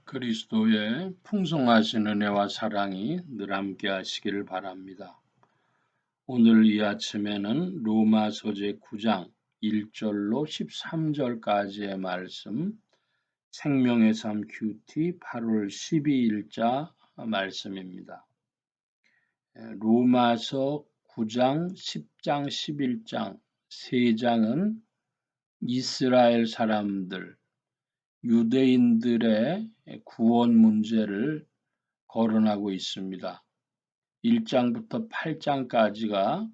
그리스도의 풍성하신 은혜와 사랑이 늘 함께 하시기를 바랍니다. 오늘 이 아침에는 로마서 제9장 1절로 13절까지의 말씀, 생명의 삶 큐티 8월 12일자 말씀입니다. 로마서 9장, 10장, 11장, 3장은 이스라엘 사람들, 유대인들의 구원 문제를 거론하고 있습니다. 1장부터 8장까지가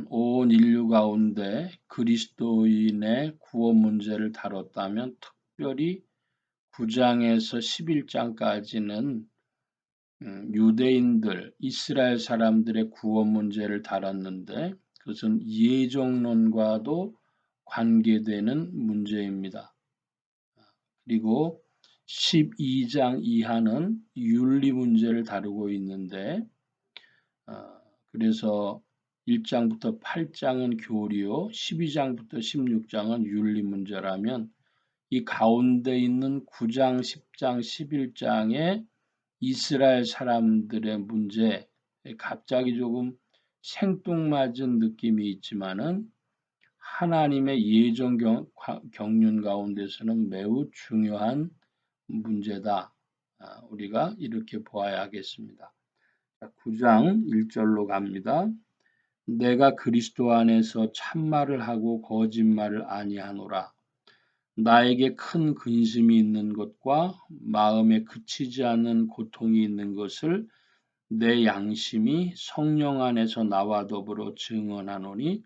온 인류 가운데 그리스도인의 구원 문제를 다뤘다면 특별히 9장에서 11장까지는 유대인들, 이스라엘 사람들의 구원 문제를 다뤘는데 그것은 예정론과도 관계되는 문제입니다. 그리고 12장 이하는 윤리 문제를 다루고 있는데 그래서 1장부터 8장은 교리요, 12장부터 16장은 윤리 문제라면 이 가운데 있는 9장, 10장, 11장의 이스라엘 사람들의 문제, 갑자기 조금 생뚱맞은 느낌이 있지만은 하나님의 예정 경륜 가운데서는 매우 중요한 문제다. 우리가 이렇게 보아야 하겠습니다. 9장 1절로 갑니다. 내가 그리스도 안에서 참말을 하고 거짓말을 아니하노라. 나에게 큰 근심이 있는 것과 마음에 그치지 않는 고통이 있는 것을 내 양심이 성령 안에서 나와 더불어 증언하노니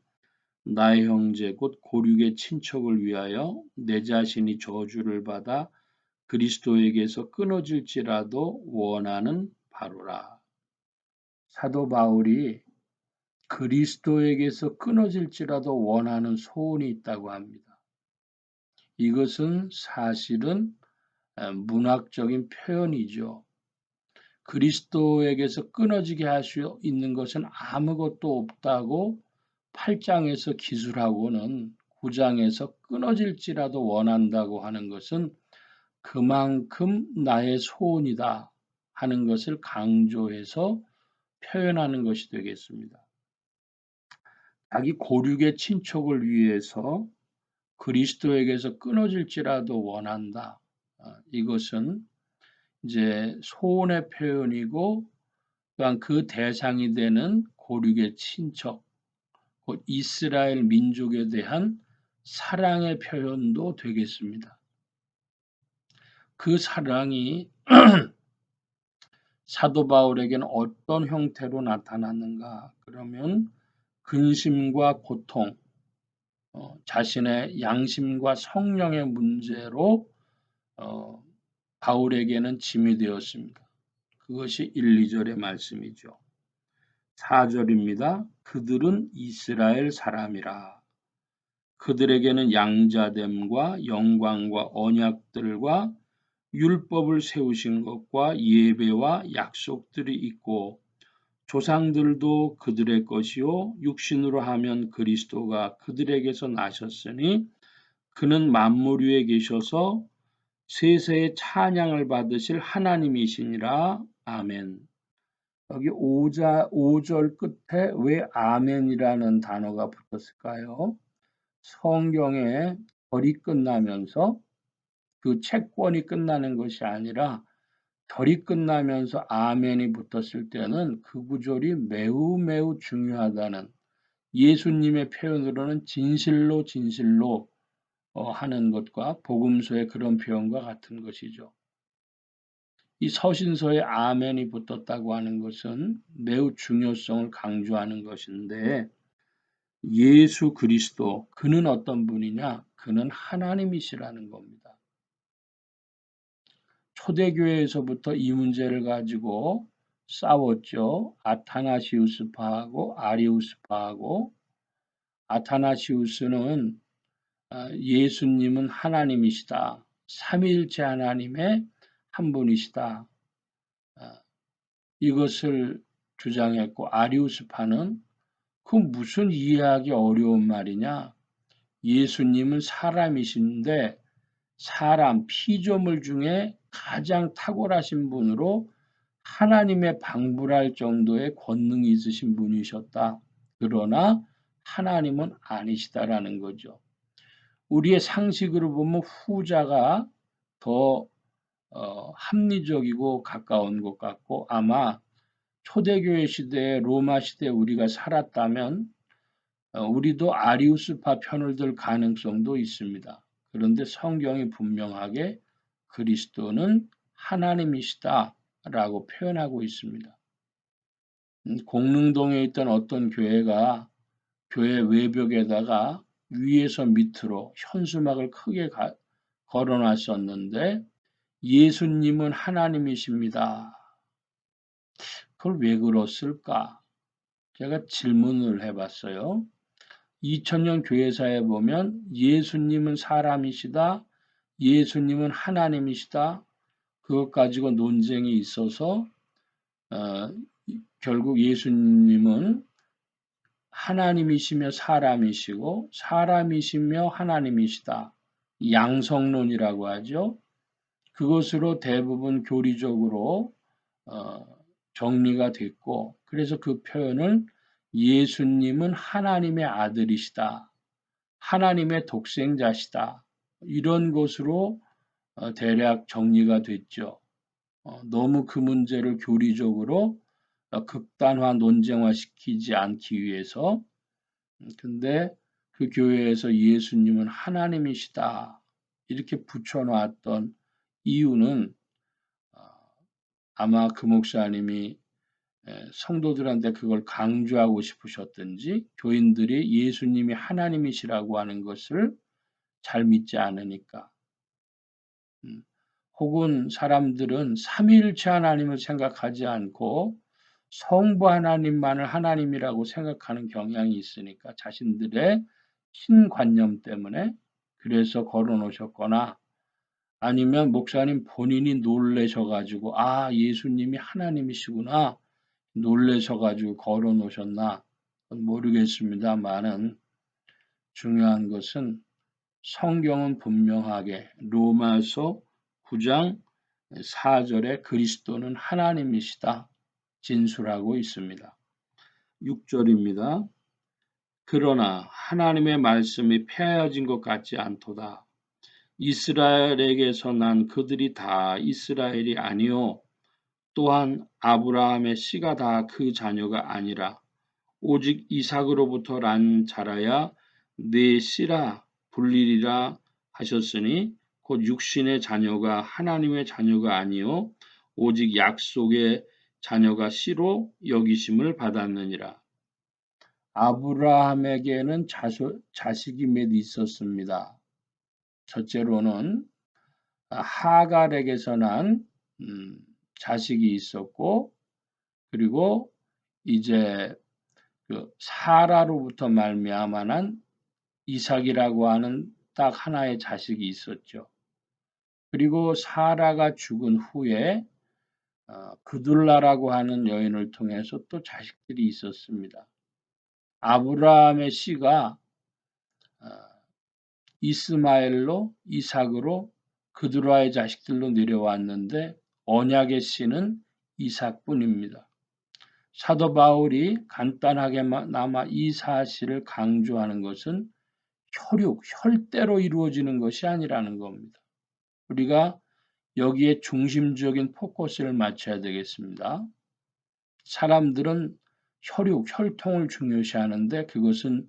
나의 형제 곧 고륙의 친척을 위하여 내 자신이 저주를 받아 그리스도에게서 끊어질지라도 원하는 바로라. 사도 바울이 그리스도에게서 끊어질지라도 원하는 소원이 있다고 합니다. 이것은 사실은 문학적인 표현이죠. 그리스도에게서 끊어지게 할 수 있는 것은 아무것도 없다고 8장에서 기술하고는 9장에서 끊어질지라도 원한다고 하는 것은 그만큼 나의 소원이다 하는 것을 강조해서 표현하는 것이 되겠습니다. 자기 고륙의 친척을 위해서 그리스도에게서 끊어질지라도 원한다. 이것은 이제 소원의 표현이고 또한 그 대상이 되는 고륙의 친척, 곧 이스라엘 민족에 대한 사랑의 표현도 되겠습니다. 그 사랑이 사도 바울에게는 어떤 형태로 나타났는가? 그러면 근심과 고통, 자신의 양심과 성령의 문제로 바울에게는 짐이 되었습니다. 그것이 1, 2절의 말씀이죠. 4절입니다. 그들은 이스라엘 사람이라. 그들에게는 양자됨과 영광과 언약들과 율법을 세우신 것과 예배와 약속들이 있고 조상들도 그들의 것이요 육신으로 하면 그리스도가 그들에게서 나셨으니 그는 만물 위에 계셔서 세세의 찬양을 받으실 하나님이시니라. 아멘. 여기 5절 끝에 왜 아멘이라는 단어가 붙었을까요? 성경에 절이 끝나면서 그 채권이 끝나는 것이 아니라 절이 끝나면서 아멘이 붙었을 때는 그 구절이 매우 매우 중요하다는 예수님의 표현으로는 진실로 진실로 하는 것과 복음서의 그런 표현과 같은 것이죠. 이 서신서에 아멘이 붙었다고 하는 것은 매우 중요성을 강조하는 것인데 예수 그리스도 그는 어떤 분이냐? 그는 하나님이시라는 겁니다. 초대교회에서부터 이 문제를 가지고 싸웠죠. 아타나시우스파하고 아리우스파하고 아타나시우스는 예수님은 하나님이시다. 삼위일체 하나님의 한 분이시다. 이것을 주장했고 아리우스파는 그 무슨 이해하기 어려운 말이냐. 예수님은 사람이신데 사람 피조물 중에 가장 탁월하신 분으로 하나님의 방불할 정도의 권능이 있으신 분이셨다. 그러나 하나님은 아니시다라는 거죠. 우리의 상식으로 보면 후자가 더 합리적이고 가까운 것 같고, 아마 초대교회 시대에 로마 시대에 우리가 살았다면 우리도 아리우스파 편을 들 가능성도 있습니다. 그런데 성경이 분명하게 그리스도는 하나님이시다라고 표현하고 있습니다. 공릉동에 있던 어떤 교회가 교회 외벽에다가 위에서 밑으로 현수막을 크게 걸어놨었는데 예수님은 하나님이십니다. 그걸 왜 그랬을까? 제가 질문을 해봤어요. 2000년 교회사에 보면 예수님은 사람이시다, 예수님은 하나님이시다, 그것 가지고 논쟁이 있어서 결국 예수님은 하나님이시며 사람이시고 사람이시며 하나님이시다. 양성론이라고 하죠. 그것으로 대부분 교리적으로 정리가 됐고, 그래서 그 표현을 예수님은 하나님의 아들이시다, 하나님의 독생자시다, 이런 것으로 대략 정리가 됐죠. 너무 그 문제를 교리적으로 극단화 논쟁화시키지 않기 위해서. 근데 그 교회에서 예수님은 하나님이시다 이렇게 붙여놨던 이유는 아마 그 목사님이 성도들한테 그걸 강조하고 싶으셨든지, 교인들이 예수님이 하나님이시라고 하는 것을 잘 믿지 않으니까, 혹은 사람들은 삼위일체 하나님을 생각하지 않고 성부 하나님만을 하나님이라고 생각하는 경향이 있으니까 자신들의 신관념 때문에 그래서 걸어놓으셨거나, 아니면 목사님 본인이 놀라셔가지고 예수님이 하나님이시구나 놀라셔가지고 걸어놓으셨나 모르겠습니다만은, 중요한 것은 성경은 분명하게 로마서 9장 4절에 그리스도는 하나님이시다 진술하고 있습니다. 6절입니다. 그러나 하나님의 말씀이 폐하여진 것 같지 않도다. 이스라엘에게서 난 그들이 다 이스라엘이 아니요 또한 아브라함의 씨가 다 그 자녀가 아니라 오직 이삭으로부터 난 자라야 네 씨라 불리리라 하셨으니 곧 육신의 자녀가 하나님의 자녀가 아니요 오직 약속의 자녀가 씨로 여기심을 받았느니라. 아브라함에게는 자식이 몇 있었습니다. 첫째로는 하갈에게서 난 자식이 있었고, 그리고 이제 그 사라로부터 말미암아 난 이삭이라고 하는 딱 하나의 자식이 있었죠. 그리고 사라가 죽은 후에 그둘라라고 하는 여인을 통해서 또 자식들이 있었습니다. 아브라함의 씨가 이스마엘로, 이삭으로, 그둘라의 자식들로 내려왔는데 언약의 씨는 이삭뿐입니다. 사도 바울이 간단하게나마 이 사실을 강조하는 것은 혈대로 이루어지는 것이 아니라는 겁니다. 우리가 여기에 중심적인 포커스를 맞춰야 되겠습니다. 사람들은 혈통을 중요시하는데 그것은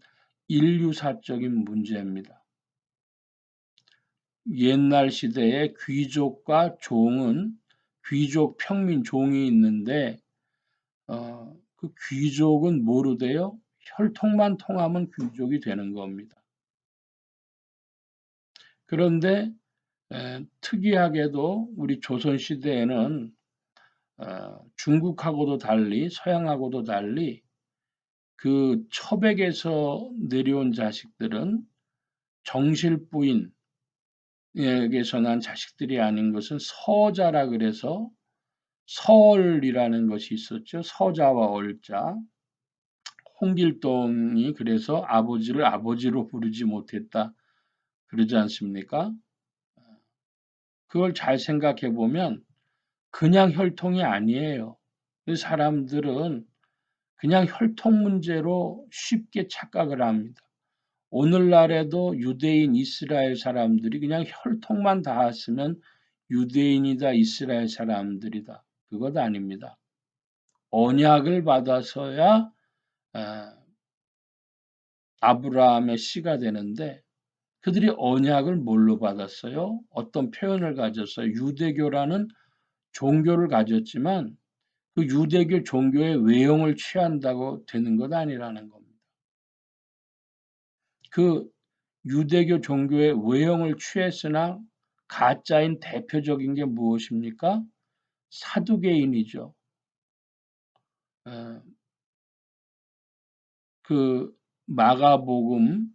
인류사적인 문제입니다. 옛날 시대에 귀족과 종은, 귀족, 평민, 종이 있는데 그 귀족은 뭐로 돼요? 혈통만 통하면 귀족이 되는 겁니다. 그런데 특이하게도 우리 조선시대에는 중국하고도 달리, 서양하고도 달리 그 첩에게서 내려온 자식들은 정실부인에게서 난 자식들이 아닌 것은 서자라 그래서 서얼이라는 것이 있었죠. 서자와 얼자. 홍길동이 그래서 아버지를 아버지로 부르지 못했다 그러지 않습니까? 그걸 잘 생각해 보면 그냥 혈통이 아니에요. 그 사람들은 그냥 혈통 문제로 쉽게 착각을 합니다. 오늘날에도 유대인, 이스라엘 사람들이 그냥 혈통만 닿았으면 유대인이다, 이스라엘 사람들이다. 그것 아닙니다. 언약을 받아서야 아브라함의 씨가 되는데 그들이 언약을 뭘로 받았어요? 어떤 표현을 가졌어요? 유대교라는 종교를 가졌지만 그 유대교 종교의 외형을 취한다고 되는 것 아니라는 겁니다. 그 유대교 종교의 외형을 취했으나 가짜인 대표적인 게 무엇입니까? 사두개인이죠. 그 마가복음에서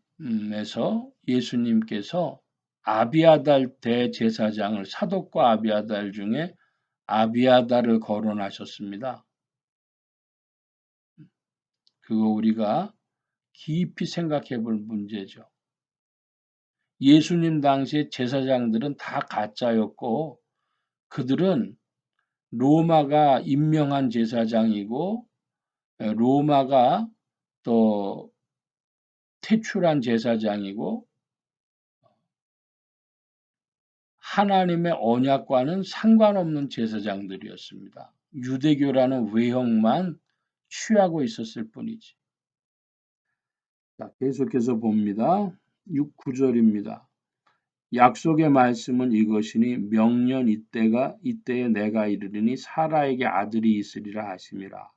예수님께서 아비아달 대제사장을 사독과 아비아달 중에 아비아달을 거론하셨습니다. 그거 우리가 깊이 생각해 볼 문제죠. 예수님 당시에 제사장들은 다 가짜였고 그들은 로마가 임명한 제사장이고 로마가 또 퇴출한 제사장이고 하나님의 언약과는 상관없는 제사장들이었습니다. 유대교라는 외형만 취하고 있었을 뿐이지. 자, 계속해서 봅니다. 6, 9절입니다. 약속의 말씀은 이것이니 명년 이때에 내가 이르리니 사라에게 아들이 있으리라 하심이라.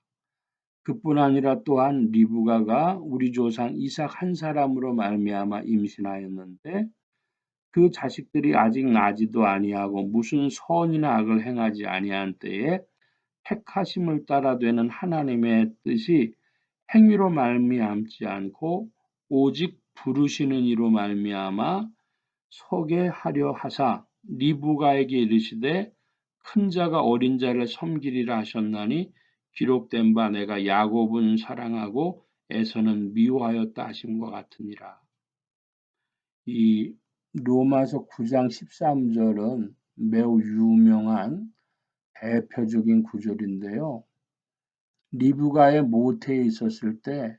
그뿐 아니라 또한 리브가가 우리 조상 이삭 한 사람으로 말미암아 임신하였는데 그 자식들이 아직 나지도 아니하고 무슨 선이나 악을 행하지 아니한 때에 택하심을 따라 되는 하나님의 뜻이 행위로 말미암지 않고 오직 부르시는 이로 말미암아 서게 하려 하사 리브가에게 이르시되 큰 자가 어린 자를 섬기리라 하셨나니 기록된 바 내가 야곱은 사랑하고 에서는 미워하였다 하심과 같으니라. 이 로마서 9장 13절은 매우 유명한 대표적인 구절인데요. 리브가의 모태에 있었을 때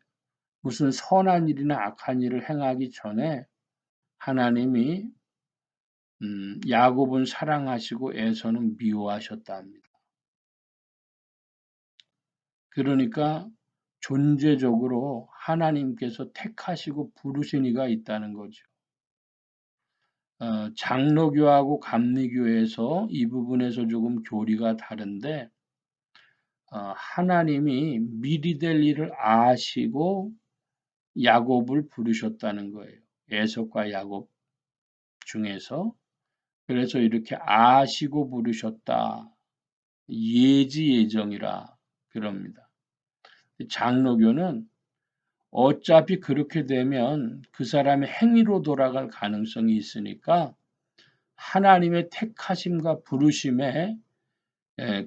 무슨 선한 일이나 악한 일을 행하기 전에 하나님이 야곱은 사랑하시고 에서는 미워하셨다 합니다. 그러니까 존재적으로 하나님께서 택하시고 부르신 이가 있다는 거죠. 장로교하고 감리교에서 이 부분에서 조금 교리가 다른데 하나님이 미리 될 일을 아시고 야곱을 부르셨다는 거예요. 에서과 야곱 중에서. 그래서 이렇게 아시고 부르셨다. 예지 예정이라 그럽니다. 장로교는 어차피 그렇게 되면 그 사람의 행위로 돌아갈 가능성이 있으니까 하나님의 택하심과 부르심의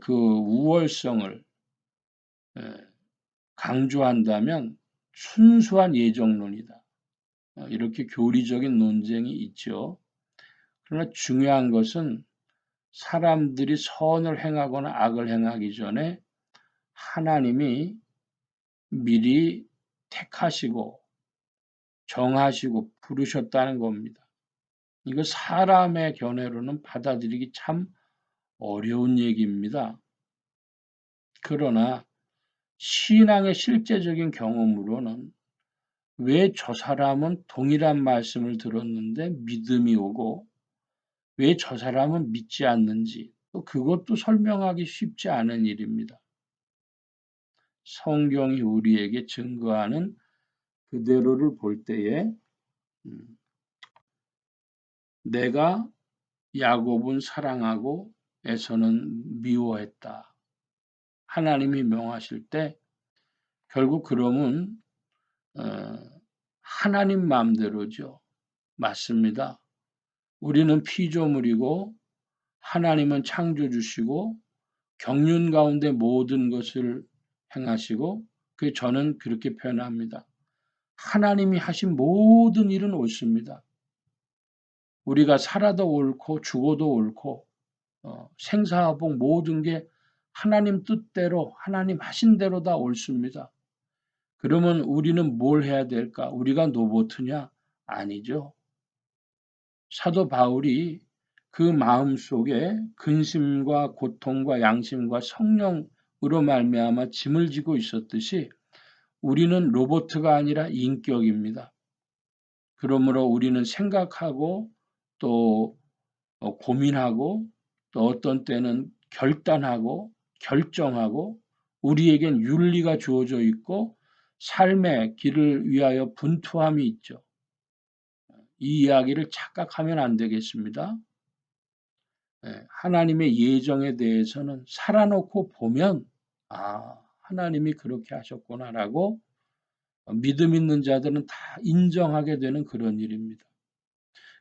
그 우월성을 강조한다면 순수한 예정론이다. 이렇게 교리적인 논쟁이 있죠. 그러나 중요한 것은 사람들이 선을 행하거나 악을 행하기 전에 하나님이 미리 택하시고 정하시고 부르셨다는 겁니다. 이거 사람의 견해로는 받아들이기 참 어려운 얘기입니다. 그러나 신앙의 실제적인 경험으로는 왜 저 사람은 동일한 말씀을 들었는데 믿음이 오고 왜 저 사람은 믿지 않는지 또 그것도 설명하기 쉽지 않은 일입니다. 성경이 우리에게 증거하는 그대로를 볼 때에 내가 야곱은 사랑하고 에서는 미워했다. 하나님이 명하실 때 결국 그러면 하나님 마음대로죠. 맞습니다. 우리는 피조물이고 하나님은 창조주시고 경륜 가운데 모든 것을 행하시고 저는 그렇게 표현합니다. 하나님이 하신 모든 일은 옳습니다. 우리가 살아도 옳고 죽어도 옳고 생사화복 모든 게 하나님 뜻대로 하나님 하신 대로 다 옳습니다. 그러면 우리는 뭘 해야 될까? 우리가 로봇이냐? 아니죠. 사도 바울이 그 마음속에 근심과 고통과 양심과 성령으로 말미암아 짐을 지고 있었듯이 우리는 로봇가 아니라 인격입니다. 그러므로 우리는 생각하고 또 고민하고 또 어떤 때는 결단하고 결정하고 우리에겐 윤리가 주어져 있고 삶의 길을 위하여 분투함이 있죠. 이 이야기를 착각하면 안 되겠습니다. 하나님의 예정에 대해서는 살아놓고 보면 하나님이 그렇게 하셨구나라고 믿음 있는 자들은 다 인정하게 되는 그런 일입니다.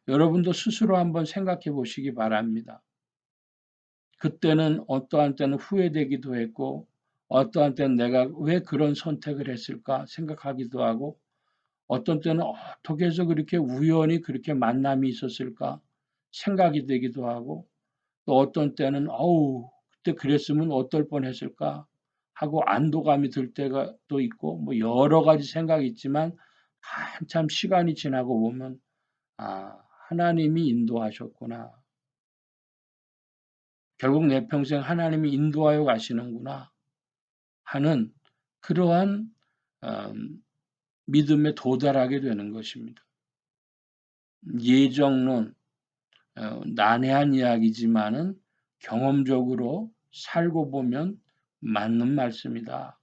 여러분도 스스로 한번 생각해 보시기 바랍니다. 그때는 어떠한 때는 후회되기도 했고 어떠한 때는 내가 왜 그런 선택을 했을까 생각하기도 하고 어떤 때는 어떻게 해서 그렇게 우연히 그렇게 만남이 있었을까 생각이 되기도 하고 또 어떤 때는 그때 그랬으면 어떨 뻔했을까 하고 안도감이 들 때가 또 있고 뭐 여러 가지 생각이 있지만 한참 시간이 지나고 보면 하나님이 인도하셨구나. 결국 내 평생 하나님이 인도하여 가시는구나 하는 그러한 믿음에 도달하게 되는 것입니다. 예정론, 난해한 이야기지만은 경험적으로 살고 보면 맞는 말씀이다.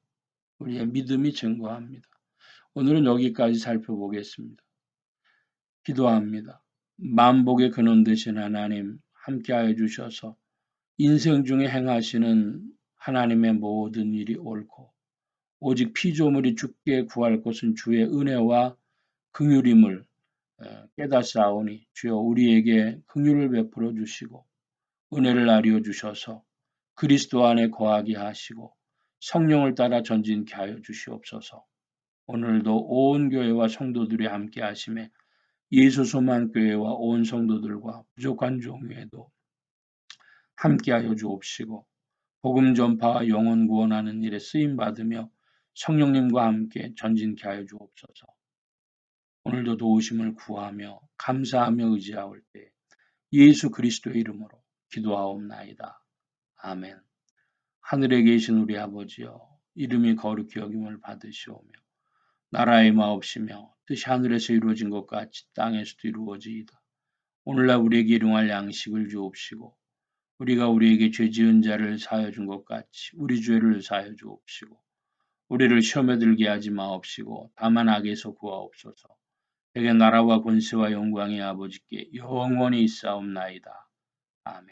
우리의 믿음이 증거합니다. 오늘은 여기까지 살펴보겠습니다. 기도합니다. 만복의 근원 되신 하나님 함께하여 주셔서 인생 중에 행하시는 하나님의 모든 일이 옳고 오직 피조물이 죽게 구할 것은 주의 은혜와 긍휼임을 깨닫사오니 주여 우리에게 긍휼을 베풀어 주시고 은혜를 나뉘어 주셔서 그리스도 안에 거하게 하시고 성령을 따라 전진케 하여 주시옵소서. 오늘도 온 교회와 성도들이 함께 하심에 예수 소망교회와 온 성도들과 부족한 종교에도 함께하여 주옵시고 복음 전파와 영혼 구원하는 일에 쓰임 받으며 성령님과 함께 전진케 하여 주옵소서. 오늘도 도우심을 구하며 감사하며 의지하올 때 예수 그리스도의 이름으로 기도하옵나이다. 아멘. 하늘에 계신 우리 아버지여 이름이 거룩히 여김을 받으시오며 나라의 마옵시며 뜻이 하늘에서 이루어진 것 같이 땅에서도 이루어지이다. 오늘날 우리에게 일용할 양식을 주옵시고 우리가 우리에게 죄 지은 자를 사하여 준 것 같이 우리 죄를 사하여 주옵시고 우리를 시험에 들게 하지 마옵시고 다만 악에서 구하옵소서. 대개 나라와 권세와 영광이 아버지께 영원히 있사옵나이다. 아멘.